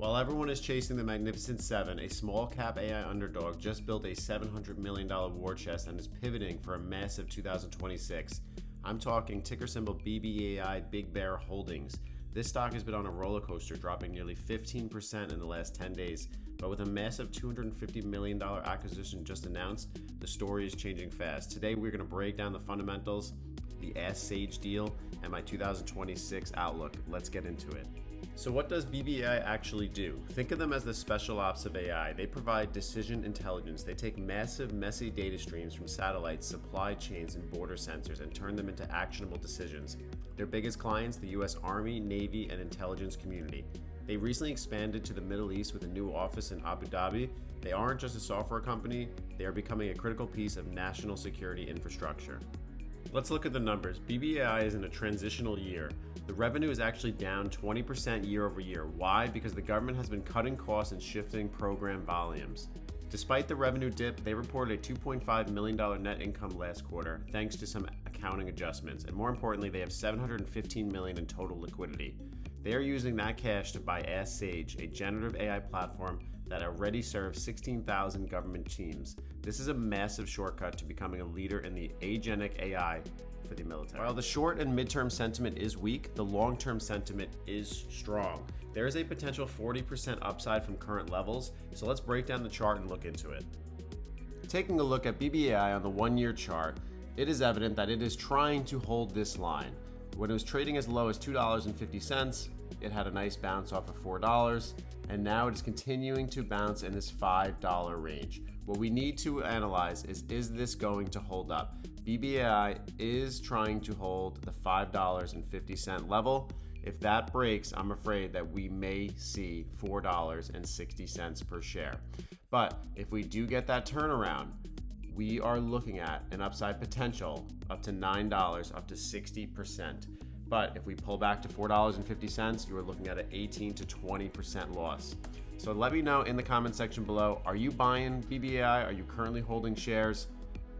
While everyone is chasing the Magnificent Seven, a small cap AI underdog just built a $700 million war chest and is pivoting for a massive 2026. I'm talking ticker symbol BBAI Big Bear Holdings. This stock has been on a roller coaster, dropping nearly 15% in the last 10 days. But with a massive $250 million acquisition just announced, the story is changing fast. Today, we're going to break down the fundamentals, the Ask Sage deal, and my 2026 outlook. Let's get into it. So what does BBAI actually do? Think of them as the special ops of AI. They provide decision intelligence. They take massive, messy data streams from satellites, supply chains, and border sensors and turn them into actionable decisions. Their biggest clients, the US Army, Navy, and intelligence community. They recently expanded to the Middle East with a new office in Abu Dhabi. They aren't just a software company, they are becoming a critical piece of national security infrastructure. Let's look at the numbers. BBAI is in a transitional year. The revenue is actually down 20% year over year. Why? Because the government has been cutting costs and shifting program volumes. Despite the revenue dip, they reported a $2.5 million net income last quarter, thanks to some accounting adjustments. And more importantly, they have $715 million in total liquidity. They are using that cash to buy Ask Sage, a generative AI platform that already serves 16,000 government teams. This is a massive shortcut to becoming a leader in the agentic AI for the military. While the short and midterm sentiment is weak, the long-term sentiment is strong. There is a potential 40% upside from current levels, so let's break down the chart and look into it. Taking a look at BBAI on the one-year chart, it is evident that it is trying to hold this line. When it was trading as low as $2.50, it had a nice bounce off of $4, and now it is continuing to bounce in this $5 range. What we need to analyze is this going to hold up? BBAI is trying to hold the $5.50 level. If that breaks, I'm afraid that we may see $4.60 per share. But if we do get that turnaround, we are looking at an upside potential up to $9, up to 60%. But if we pull back to $4.50, you are looking at an 18 to 20% loss. So let me know in the comment section below, are you buying BBAI? Are you currently holding shares?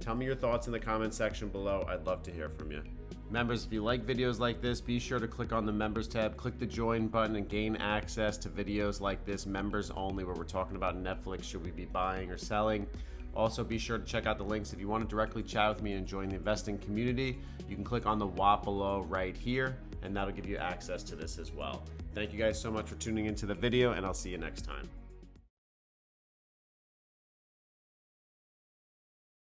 Tell me your thoughts in the comment section below. I'd love to hear from you. Members, if you like videos like this, be sure to click on the members tab, click the join button, and gain access to videos like this, members only, where we're talking about Netflix, should we be buying or selling. Also, be sure to check out the links. If you want to directly chat with me and join the investing community, you can click on the WAP below right here, and that'll give you access to this as well. Thank you guys so much for tuning into the video, and I'll see you next time.